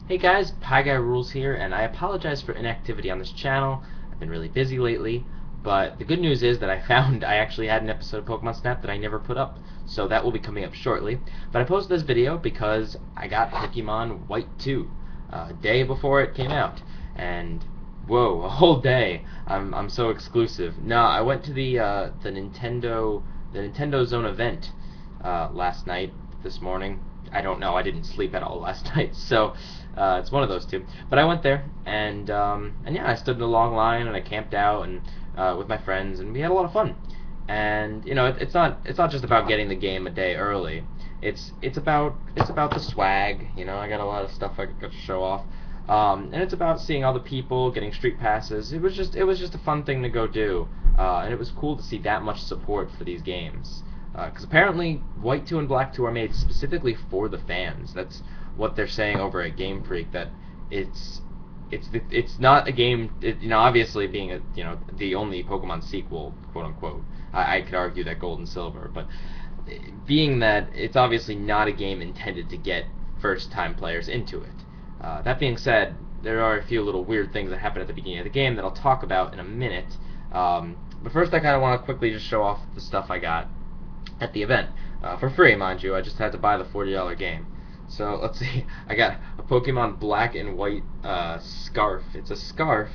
Hey guys, Pie Guy Rules here, and I apologize for inactivity on this channel. I've been really busy lately, but the good news is that I actually had an episode of Pokemon Snap that I never put up, so that will be coming up shortly. But I posted this video because I got Pokemon White 2 a day before it came out, and whoa, a whole day! I'm so exclusive. No, I went to the Nintendo Zone event last night, this morning. I don't know. I didn't sleep at all last night, so it's one of those two. But I went there, and yeah, I stood in a long line and I camped out and with my friends, and we had a lot of fun. And you know, it's not just about getting the game a day early. It's about the swag. You know, I got a lot of stuff I got to show off. And it's about seeing all the people, getting street passes. It was just a fun thing to go do, and it was cool to see that much support for these games. Because apparently White 2 and Black 2 are made specifically for the fans. That's what they're saying over at Game Freak. That it's not a game. Obviously being the only Pokemon sequel, quote unquote. I could argue that Gold and Silver, but being that it's obviously not a game intended to get first-time players into it. That being said, there are a few little weird things that happen at the beginning of the game that I'll talk about in a minute. But first, I kind of want to quickly just show off the stuff I got at the event. For free, mind you. I just had to buy the $40 game. So, let's see. I got a Pokemon Black and White scarf. It's a scarf,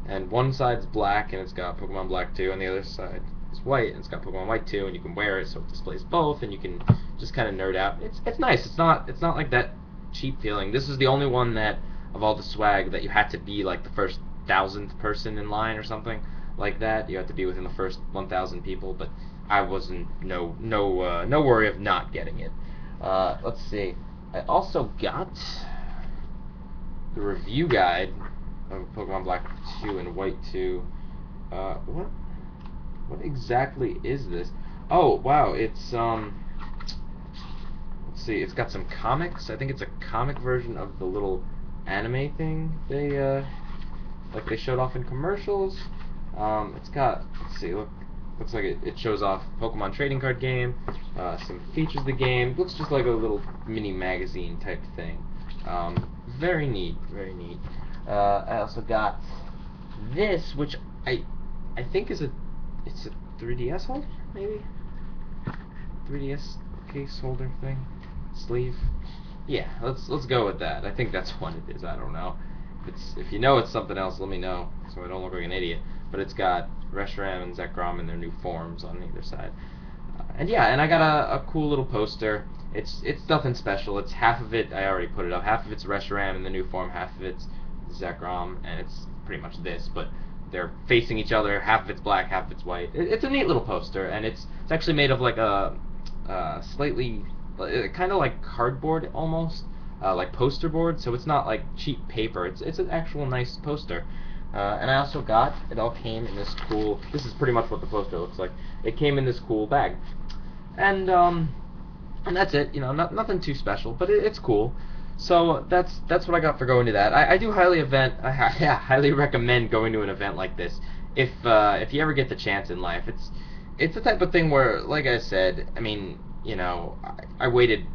and one side's black, and it's got Pokemon Black 2, and the other side is white, and it's got Pokemon White 2, and you can wear it so it displays both, and you can just kind of nerd out. It's nice. It's not like that cheap feeling. This is the only one that, of all the swag, that you had to be like the first 1,000th person in line or something like that. You had to be within the first 1,000 people, but I wasn't no worry of not getting it. Let's see. I also got the review guide of Pokemon Black 2 and White 2. What exactly is this? Oh wow, it's let's see. It's got some comics. I think it's a comic version of the little anime thing they showed off in commercials. It's got, let's see, looks like it shows off Pokemon trading card game, some features of the game. Looks just like a little mini magazine type thing. Very neat, very neat. I also got this, which I think it's a 3DS holder, maybe? 3DS case holder thing? Sleeve? Yeah, let's go with that. I think that's what it is. I don't know. If you know it's something else, let me know so I don't look like an idiot. But it's got Reshiram and Zekrom in their new forms on either side. And yeah, and I got a cool little poster. It's nothing special. It's half of it, I already put it up. Half of it's Reshiram in the new form, half of it's Zekrom, and it's pretty much this, but they're facing each other. Half of it's black, half of it's white. It's a neat little poster, and it's actually made of like a slightly kind of like cardboard almost, like poster board. So it's not like cheap paper. It's an actual nice poster. And I also got, it all came in this cool, this is pretty much what the poster looks like. It came in this cool bag. And that's it, nothing too special, but it's cool. So that's what I got for going to that. I do highly highly recommend going to an event like this if you ever get the chance in life. It's the type of thing where, like I said, I mean, I waited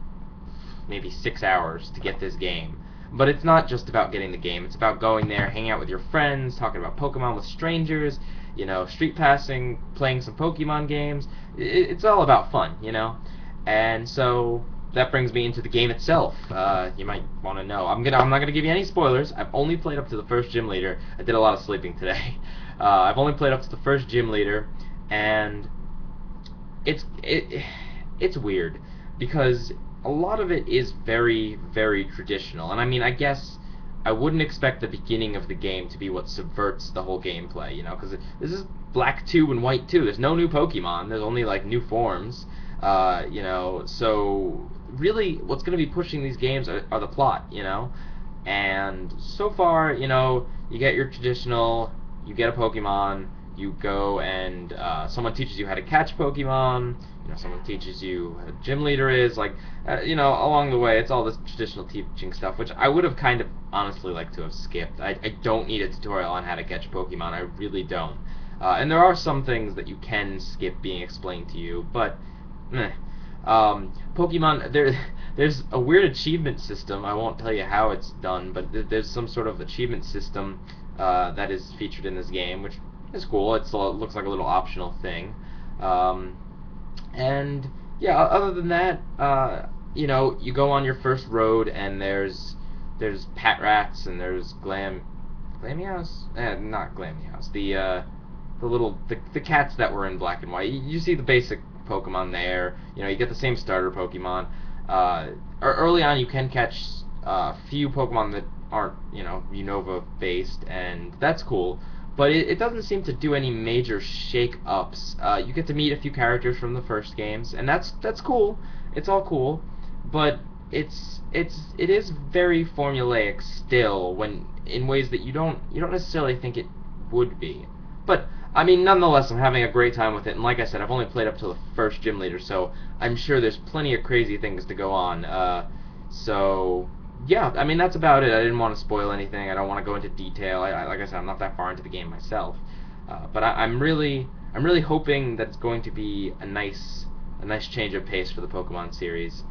maybe 6 hours to get this game. But it's not just about getting the game. It's about going there, hanging out with your friends, talking about Pokemon with strangers, street passing, playing some Pokemon games. It's all about fun, And so that brings me into the game itself. You might want to know. I'm not gonna give you any spoilers. I've only played up to the first gym leader. I did a lot of sleeping today. I've only played up to the first gym leader, and it's weird because a lot of it is very, very traditional. And I mean, I guess I wouldn't expect the beginning of the game to be what subverts the whole gameplay, because this is Black 2 and White 2. There's no new Pokemon. There's only, like, new forms, so really what's going to be pushing these games are the plot, And so far, you get your traditional, you get a Pokemon, you go and someone teaches you how to catch Pokemon, someone teaches you what a gym leader is, along the way, it's all this traditional teaching stuff, which I would have kind of honestly liked to have skipped. I don't need a tutorial on how to catch Pokemon, I really don't. And there are some things that you can skip being explained to you, but meh. Pokemon, there's a weird achievement system. I won't tell you how it's done, but there's some sort of achievement system that is featured in this game, which is cool. It looks like a little optional thing. Um, and yeah, other than that, you go on your first road, and there's Patrats, and there's Glameows, not Glameows, the cats that were in Black and White. You see the basic Pokemon there. You get the same starter Pokemon. Early on, you can catch a few Pokemon that aren't, Unova based, and that's cool. But it doesn't seem to do any major shake-ups. You get to meet a few characters from the first games, and that's cool. It's all cool, but it is very formulaic still, when in ways that you don't necessarily think it would be. But I mean, nonetheless, I'm having a great time with it, and like I said, I've only played up to the first gym leader, so I'm sure there's plenty of crazy things to go on. So yeah, I mean, that's about it. I didn't want to spoil anything. I don't want to go into detail. Like I said, I'm not that far into the game myself, but I'm really hoping that it's going to be a nice change of pace for the Pokemon series.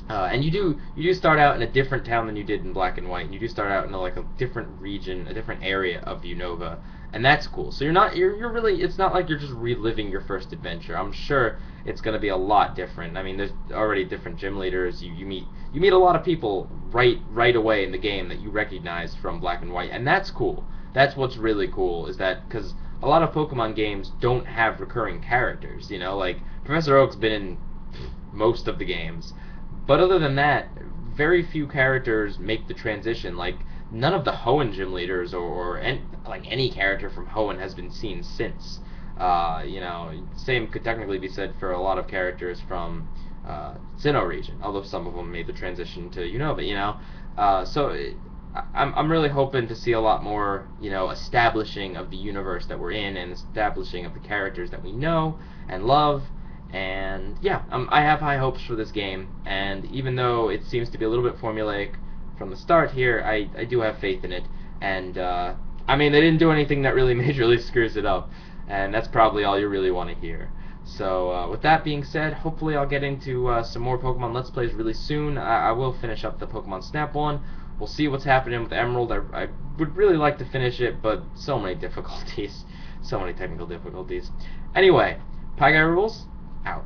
And you do start out in a different town than you did in Black and White. And you do start out in a different region, a different area of Unova, and that's cool. So you're really, it's not like you're just reliving your first adventure. I'm sure it's going to be a lot different. I mean, there's already different gym leaders. You meet a lot of people right away in the game that you recognize from Black and White, and that's cool. That's what's really cool, is that because a lot of Pokemon games don't have recurring characters. Like Professor Oak's been in most of the games. But other than that, very few characters make the transition. Like, none of the Hoenn gym leaders or any character from Hoenn has been seen since. Same could technically be said for a lot of characters from Sinnoh region, although some of them made the transition to Unova. I'm really hoping to see a lot more, establishing of the universe that we're in, and establishing of the characters that we know and love. And yeah, I have high hopes for this game, and even though it seems to be a little bit formulaic from the start here, I do have faith in it. And I mean, they didn't do anything that really majorly screws it up, and that's probably all you really want to hear. So with that being said, hopefully I'll get into some more Pokemon Let's Plays really soon. I will finish up the Pokemon Snap one. We'll see what's happening with Emerald. I would really like to finish it, but so many difficulties, so many technical difficulties. Anyway, Pie Guy Rules, out.